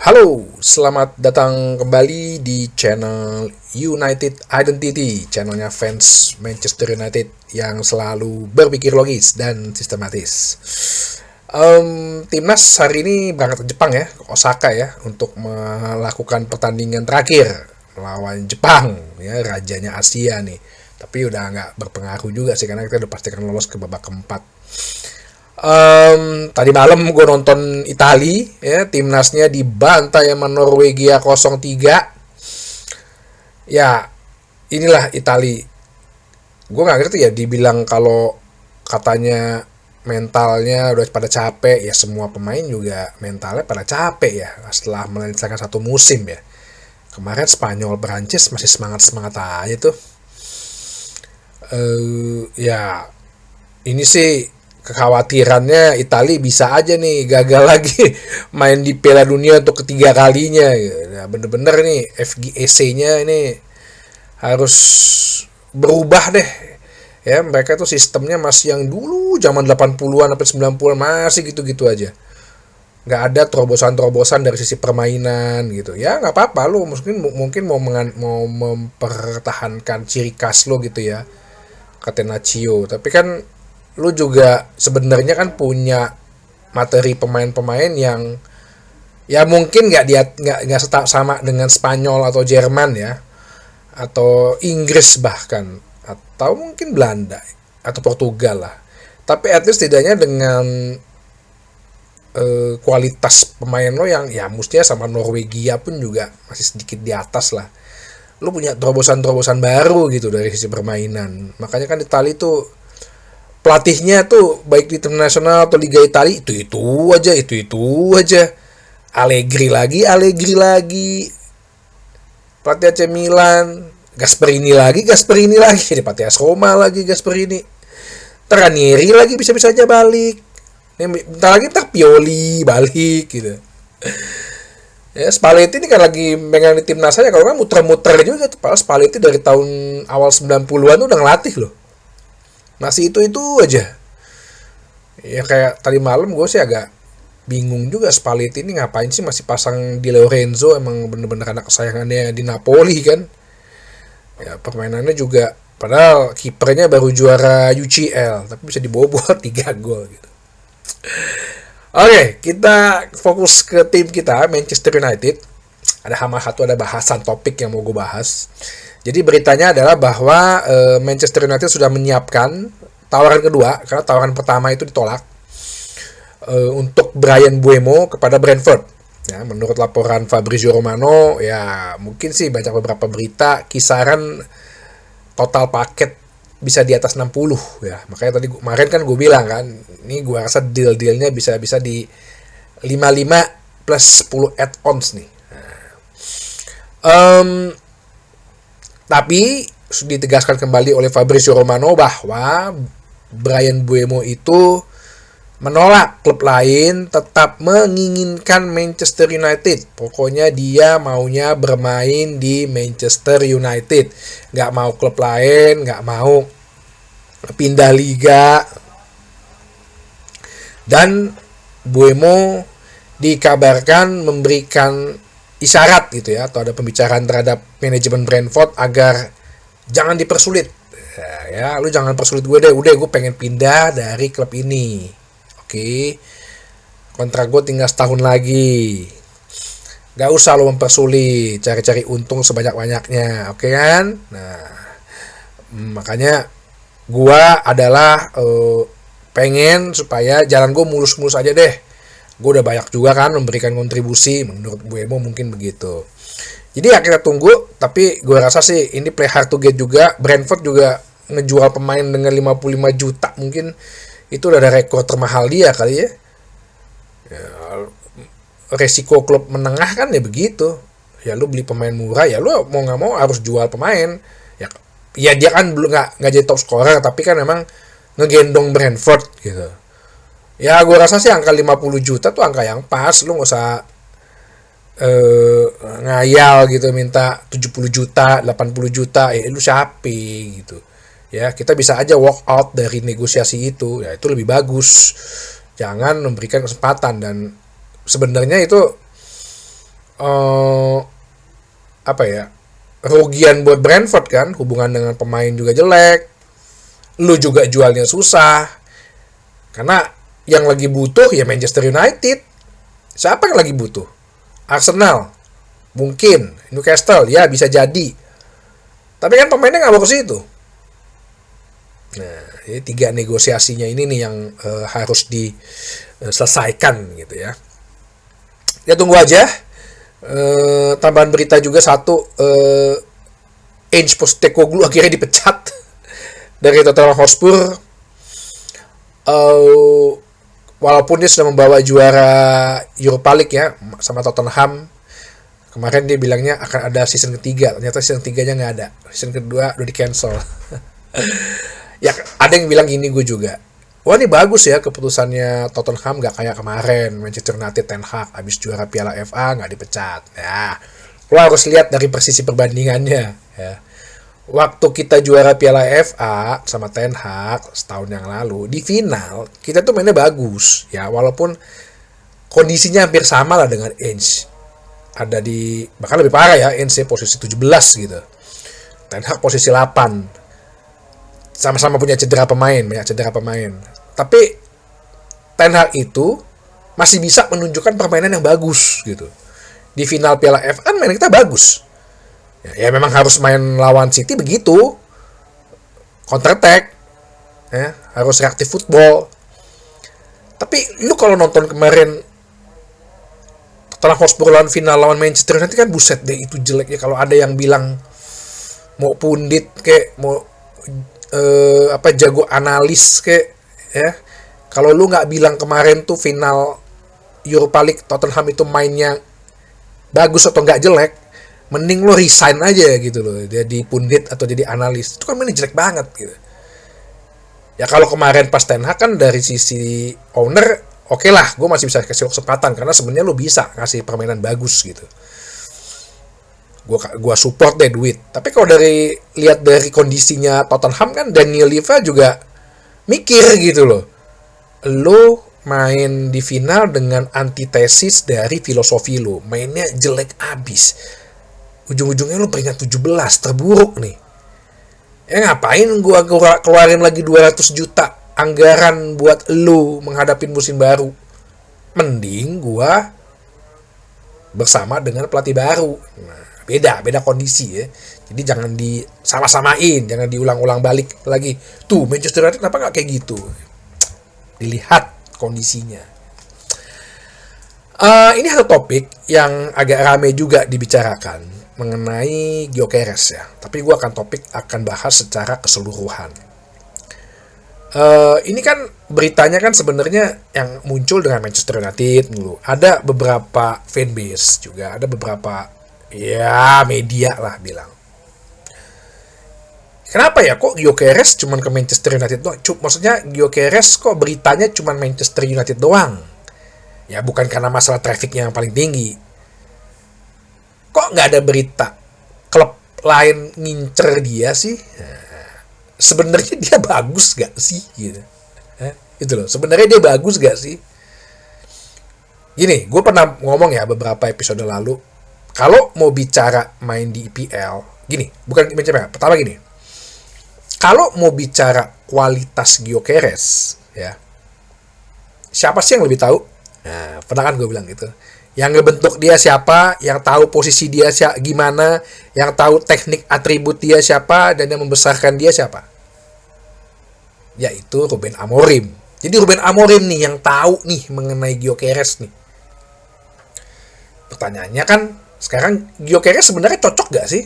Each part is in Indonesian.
Halo, selamat datang kembali di channel United Identity, channelnya fans Manchester United yang selalu berpikir logis dan sistematis. Timnas hari ini berangkat ke Jepang ya, ke Osaka ya, untuk melakukan pertandingan terakhir melawan Jepang, ya rajanya Asia nih. Tapi udah nggak berpengaruh juga sih karena kita udah pastikan lolos ke babak keempat. Tadi malam gue nonton Itali ya, timnasnya dibantai sama Norwegia 0-3. Ya, inilah Itali. Gue nggak ngerti ya, dibilang kalau katanya mentalnya udah pada capek, ya semua pemain juga mentalnya pada capek ya setelah menyelesaikan satu musim ya. Kemarin Spanyol Perancis masih semangat aja tuh. Ya ini sih kekhawatirannya Itali bisa aja nih gagal lagi main di Piala Dunia untuk ketiga kalinya. Nah, bener-bener nih FGEC-nya ini harus berubah deh. Ya, mereka tuh sistemnya masih yang dulu zaman 80-an sampai 90-an masih gitu-gitu aja. Nggak ada terobosan-terobosan dari sisi permainan gitu. Ya nggak apa-apa lo mungkin mau mempertahankan ciri khas lo gitu ya. Catenaccio, tapi kan lu juga sebenarnya kan punya materi pemain-pemain yang ya mungkin nggak sama dengan Spanyol atau Jerman ya, atau Inggris bahkan, atau mungkin Belanda atau Portugal lah, tapi at least tidaknya dengan kualitas pemain lo yang ya mestinya sama Norwegia pun juga masih sedikit di atas lah. Lo punya terobosan-terobosan baru gitu dari sisi permainan. Makanya kan Italia tuh pelatihnya tuh baik di tim nasional atau Liga Italia itu aja. Allegri lagi. Pelatih AC Milan, Gasperini lagi. Di pelatih AS Roma lagi Gasperini. Ranieri lagi bisa-bisa aja balik. Bentar lagi Pioli balik gitu. Ya, Spalletti ini kan lagi megang di timnas aja. Kalau kan muter-muter juga tuh. Padahal Spalletti dari tahun awal 90-an tuh udah ngelatih loh. Masih itu aja. Ya kayak tadi malam gue sih agak bingung juga, Spalletti ini ngapain sih masih pasang Di Lorenzo, emang bener-bener anak kesayangannya di Napoli kan. Ya permainannya juga, padahal kipernya baru juara UCL tapi bisa dibobol 3 gol gitu. Oke, kita fokus ke tim kita, Manchester United. Ada bahasan topik yang mau gue bahas. Jadi beritanya adalah bahwa Manchester United sudah menyiapkan tawaran kedua, karena tawaran pertama itu ditolak, untuk Bryan Mbeumo kepada Brentford. Ya, menurut laporan Fabrizio Romano, ya mungkin sih baca beberapa berita, kisaran total paket bisa di atas 60 ya. Makanya tadi kemarin kan gue bilang kan, ini gue rasa deal-dealnya bisa di 55 plus 10 add-ons nih. Tapi ditegaskan kembali oleh Fabrizio Romano bahwa Bryan Mbeumo itu menolak klub lain, tetap menginginkan Manchester United. Pokoknya dia maunya bermain di Manchester United, nggak mau klub lain, nggak mau pindah liga. Dan Mbeumo dikabarkan memberikan isyarat gitu ya, atau ada pembicaraan terhadap manajemen Brentford agar jangan dipersulit. Ya, lu jangan persulit gue deh, udah gue pengen pindah dari klub ini. Oke. Kontrak gue tinggal setahun lagi. Gak usah lu mempersulit, cari-cari untung sebanyak-banyaknya, oke kan? Nah, makanya gue adalah pengen supaya jalan gue mulus-mulus aja deh. Gue udah banyak juga kan memberikan kontribusi, menurut Mbeumo mungkin begitu. Jadi ya kita tunggu, tapi gue rasa sih ini play hard to get juga. Brentford juga ngejual pemain dengan 55 juta, mungkin itu udah ada rekor termahal dia kali ya. Resiko klub menengah kan ya begitu. Ya lu beli pemain murah, ya lu mau nggak mau harus jual pemain. Ya dia kan belum nggak jadi top scorer, tapi kan emang ngegendong Brentford gitu. Ya gue rasa sih angka 50 juta tuh angka yang pas. Lu gak usah ngayal gitu minta 70 juta 80 juta, lu siapa gitu ya. Kita bisa aja walk out dari negosiasi itu, ya itu lebih bagus. Jangan memberikan kesempatan. Dan sebenarnya itu eh apa ya, rugian buat Brentford kan, hubungan dengan pemain juga jelek, lu juga jualnya susah, karena yang lagi butuh ya Manchester United. Siapa yang lagi butuh? Arsenal, mungkin Newcastle, ya bisa jadi, tapi kan pemainnya nggak mau ke situ. Nah, ini 3 negosiasinya ini nih yang harus diselesaikan gitu ya. Ya tunggu aja. Tambahan berita juga satu, Ange Postecoglou akhirnya dipecat dari Tottenham Hotspur. Walaupun dia sudah membawa juara Europa League ya sama Tottenham. Kemarin dia bilangnya akan ada season ketiga, ternyata season 3-nya nggak ada. Season kedua udah di cancel. Ya ada yang bilang gini, gue juga, wah ini bagus ya keputusannya Tottenham, gak kayak kemarin Manchester United Ten Hag habis juara Piala FA nggak dipecat. Ya, lo harus lihat dari persisi perbandingannya ya. Waktu kita juara Piala FA sama Ten Hag setahun yang lalu, di final kita tuh mainnya bagus ya, walaupun kondisinya hampir sama lah dengan Ange. Ada di, bahkan lebih parah ya, Ange posisi 17 gitu, Ten Hag posisi 8. Sama-sama punya banyak cedera pemain. Tapi Ten Hag itu masih bisa menunjukkan permainan yang bagus gitu. Di final Piala FA kan main kita bagus. Ya memang harus main lawan City begitu. Counter attack. Ya, harus reaktif football. Tapi lu kalau nonton kemarin Tottenham Hotspur lawan final lawan Manchester United kan, buset deh itu jeleknya. Kalau ada yang bilang mau pundit kayak mau jago analis kayak ya, kalau lu nggak bilang kemarin tuh final Europa League Tottenham itu mainnya bagus atau nggak jelek, mending lo resign aja gitu loh, jadi pundit atau jadi analis. Itu kan mainnya jelek banget gitu. Ya kalau kemarin pas Ten Hag kan dari sisi owner oke lah, gue masih bisa kasih kesempatan karena sebenarnya lo bisa ngasih permainan bagus gitu. Gua support deh duit. Tapi kalau lihat dari kondisinya Tottenham kan, Daniel Levy juga mikir gitu loh. Lo main di final dengan antitesis dari filosofi lo, mainnya jelek abis. Ujung-ujungnya lo peringkat 17, terburuk nih. Ya ngapain gua keluarin lagi 200 juta anggaran buat lo menghadapi musim baru? Mending gua bersama dengan pelatih baru. Nah, beda kondisi ya. Jadi jangan disama-samain, jangan diulang-ulang balik lagi. Tuh Manchester United kenapa nggak kayak gitu? Dilihat kondisinya. Ini satu topik yang agak rame juga dibicarakan mengenai Gyökeres ya. Tapi gue akan bahas secara keseluruhan. Ini kan beritanya kan sebenarnya yang muncul dengan Manchester United dulu. Ada beberapa fanbase juga, ada beberapa ya media lah bilang, kenapa ya kok Gyökeres cuman ke Manchester United doang? Maksudnya Gyökeres kok beritanya cuman Manchester United doang? Ya bukan karena masalah trafficnya yang paling tinggi. Kok nggak ada berita klub lain ngincer dia sih? Sebenarnya dia bagus gak sih gitu? Itu loh, sebenarnya dia bagus gak sih? Gini, gue pernah ngomong ya beberapa episode lalu, kalau mau bicara main di IPL, gini, bukan bicara, pertama gini, kalau mau bicara kualitas Gyökeres, ya, siapa sih yang lebih tahu? Nah, pernah kan gue bilang gitu. Yang ngebentuk dia siapa, yang tahu posisi dia gimana, yang tahu teknik atribut dia siapa, dan yang membesarkan dia siapa? Yaitu Ruben Amorim. Jadi Ruben Amorim nih yang tahu nih mengenai Gyökeres nih. Pertanyaannya kan, sekarang Gyökeres sebenarnya cocok gak sih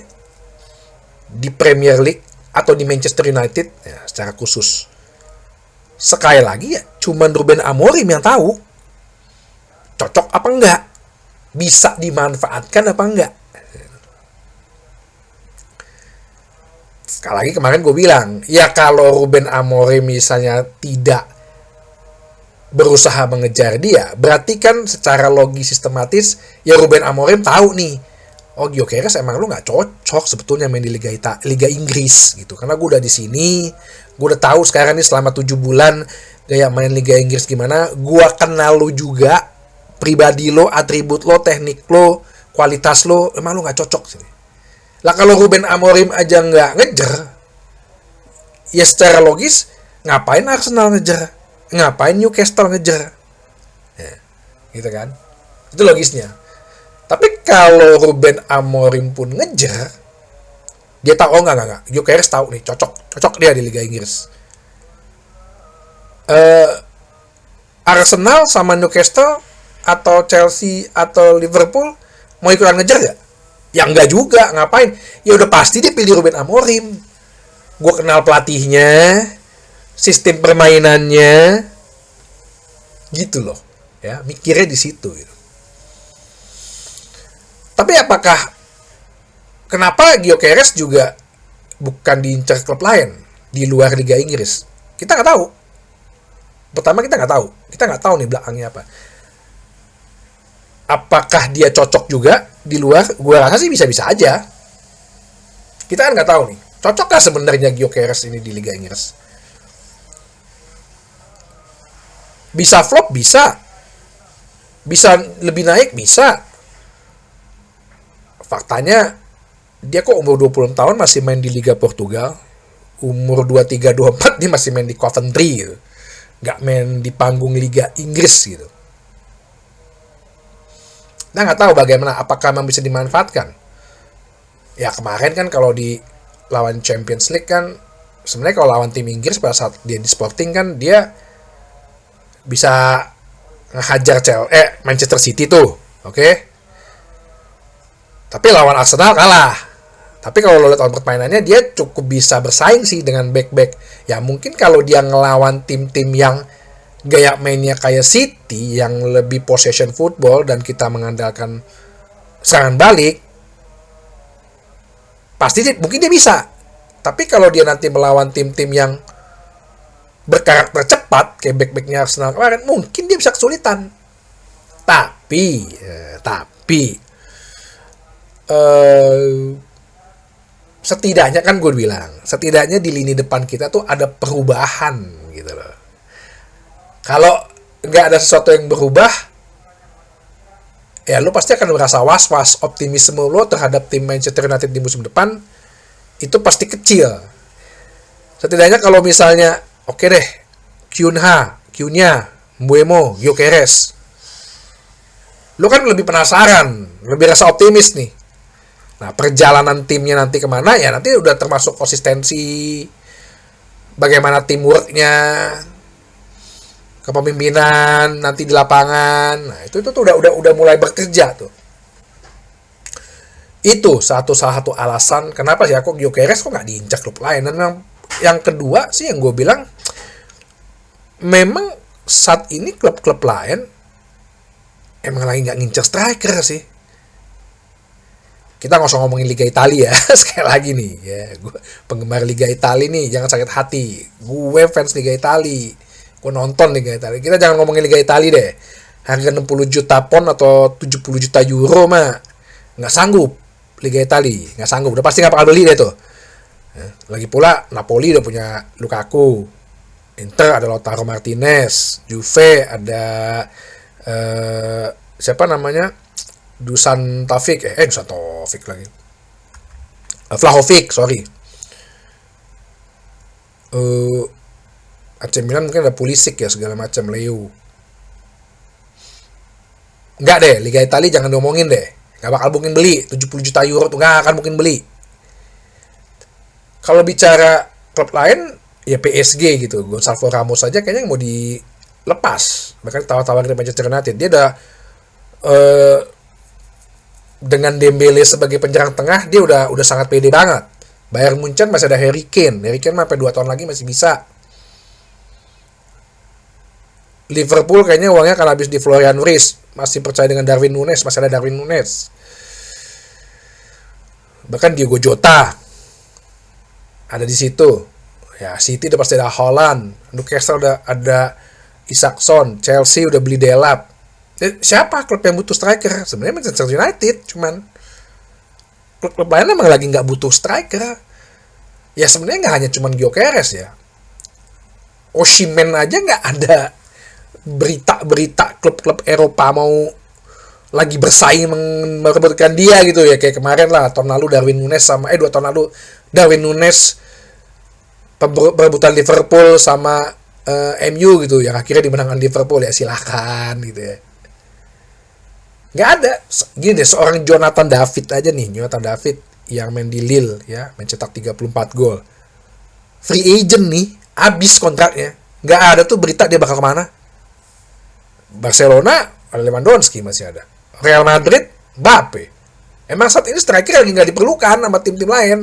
di Premier League atau di Manchester United ya, secara khusus? Sekali lagi ya, cuman Ruben Amorim yang tahu cocok apa enggak, bisa dimanfaatkan apa enggak. Sekali lagi kemarin gue bilang, ya kalau Ruben Amorim misalnya tidak berusaha mengejar dia, berarti kan secara logis sistematis ya Ruben Amorim tahu nih, oh Gyökeres emang lu nggak cocok sebetulnya main di Liga Inggris gitu, karena gue udah di sini, gue udah tahu sekarang nih selama 7 bulan gaya main Liga Inggris gimana, gue kenal lu juga, pribadi lo, atribut lo, teknik lo, kualitas lo emang lo nggak cocok sini. Lah kalau Ruben Amorim aja nggak ngejar, ya secara logis ngapain Arsenal ngejar, ngapain Newcastle ngejar, ya, gitu kan? Itu logisnya. Tapi kalau Ruben Amorim pun ngejar, dia tahu enggak. Gyökeres tahu nih, cocok dia di Liga Inggris. Arsenal sama Newcastle atau Chelsea atau Liverpool mau ikutan ngejar gak? Ya enggak juga, ngapain? Ya udah pasti dia pilih Ruben Amorim. Gue kenal pelatihnya, sistem permainannya, gitu loh. Ya, mikirnya di situ. Gitu. Tapi kenapa Gyökeres juga bukan diincar klub lain di luar Liga Inggris? Kita nggak tahu. Pertama kita nggak tahu nih belakangnya apa. Apakah dia cocok juga di luar? Gue rasa sih bisa-bisa aja. Kita kan nggak tahu nih. Cocokkah sebenarnya Gyökeres ini di Liga Inggris? Bisa flop, bisa. Bisa lebih naik, bisa. Faktanya, dia kok umur 20 tahun masih main di Liga Portugal. Umur 23, 24 dia masih main di Coventry gitu. Nggak main di panggung Liga Inggris gitu. Nah, nggak tahu bagaimana, apakah memang bisa dimanfaatkan. Ya kemarin kan kalau di lawan Champions League kan, sebenarnya kalau lawan tim Inggris pada saat dia di Sporting kan, dia bisa ngehajar Manchester City tuh, oke? Tapi lawan Arsenal kalah. Tapi kalau lo lihat on permainannya, dia cukup bisa bersaing sih dengan back-back. Ya mungkin kalau dia ngelawan tim-tim yang gaya mainnya kayak City, yang lebih possession football dan kita mengandalkan serangan balik, mungkin dia bisa. Tapi kalau dia nanti melawan tim-tim yang berkarakter cepat, kayak back-backnya Arsenal kemarin, mungkin dia bisa kesulitan. Tapi setidaknya kan gue bilang, setidaknya di lini depan kita tuh ada perubahan gitu loh. Kalau nggak ada sesuatu yang berubah, ya lo pasti akan merasa was-was. Optimisme lo terhadap tim Manchester United di musim depan itu pasti kecil. Setidaknya kalau misalnya, oke deh, Cunha, Mbeumo, Gyökeres, lo kan lebih penasaran, lebih rasa optimis nih. Nah, perjalanan timnya nanti kemana, ya nanti udah termasuk konsistensi, bagaimana teamworknya, kepemimpinan nanti di lapangan. Nah, itu tuh udah mulai bekerja tuh. Itu salah satu alasan kenapa sih aku Gyökeres kok nggak diinjak klub lain. Dan yang kedua sih yang gue bilang, memang saat ini klub-klub lain emang lagi nggak ngincer striker sih. Kita nggak usah ngomongin Liga Italia ya. Sekali lagi nih ya, gue penggemar Liga Italia nih, jangan sakit hati. Gue fans Liga Italia, gue nonton Liga Italia. Kita jangan ngomongin Liga Italia deh. Harga 60 juta pon atau 70 juta euro mah nggak sanggup. Liga Italia nggak sanggup, udah pasti nggak bakal beli deh tuh. Lagi pula Napoli udah punya Lukaku, Inter ada Lautaro Martinez, Juve ada siapa namanya, Dusan Taufik lagi, Vlahovic, sorry. AC Milan mungkin ada Pulisic ya, segala macam, Leo. Enggak deh, Liga Italia jangan diomongin deh. Gak bakal mungkin beli 70 juta euro tuh, gak akan mungkin beli. Kalau bicara klub lain, ya PSG gitu. Gonçalo Ramos saja kayaknya mau dilepas. Bahkan tawar-tawar dari Manchester United. Dia udah dengan Dembele sebagai penyerang tengah, dia udah sangat pede banget. Bayern Munchen masih ada Harry Kane mah sampai 2 tahun lagi masih bisa. Liverpool kayaknya uangnya akan habis di Florian Wirtz, masih percaya dengan Darwin Núñez, masih ada Darwin Núñez. Bahkan Diogo Jota ada di situ. Ya, City udah pasti ada Haaland, Newcastle udah ada Isaacson, Chelsea udah beli Delap. Siapa klub yang butuh striker? Sebenarnya Manchester United, cuman klub lain emang lagi nggak butuh striker. Ya sebenarnya nggak hanya cuman Gyökeres ya. Osimhen aja nggak ada berita-berita klub-klub Eropa mau lagi bersaing merebutkan dia gitu ya, kayak kemarin lah tahun lalu Darwin Nunes sama 2 tahun lalu Darwin Nunes perebutan Liverpool sama MU gitu, yang akhirnya dimenangkan Liverpool, ya silakan gitu ya. Nggak ada gini deh, seorang Jonathan David aja nih, Jonathan David yang main di Lille ya, mencetak 34 gol, free agent nih, abis kontraknya, nggak ada tuh berita dia bakal kemana. Barcelona ada Lewandowski masih ada, Real Madrid Mbappe. Emang saat ini striker lagi nggak diperlukan sama tim-tim lain.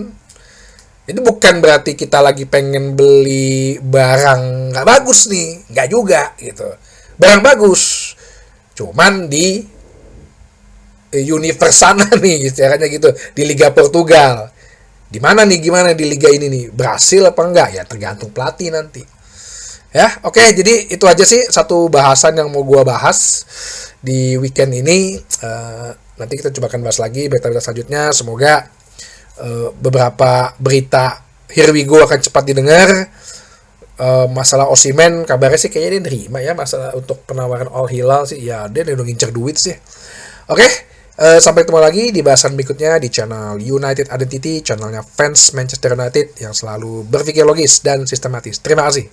Itu bukan berarti kita lagi pengen beli barang nggak bagus nih, nggak juga gitu. Barang bagus, cuman di universe sana nih istilahnya gitu, di Liga Portugal. Di mana nih, gimana di liga ini nih, berhasil apa enggak ya tergantung pelatih nanti. Ya, oke, jadi itu aja sih satu bahasan yang mau gua bahas di weekend ini. Nanti kita coba akan bahas lagi berita-berita selanjutnya. Semoga beberapa berita here we go akan cepat didengar. Masalah Osimhen kabarnya sih kayaknya dia nerima ya, masalah untuk penawaran Al Hilal sih ya, dia udah ngincer duit sih. Oke, sampai ketemu lagi di bahasan berikutnya di channel United Identity, channelnya fans Manchester United yang selalu berpikir logis dan sistematis. Terima kasih.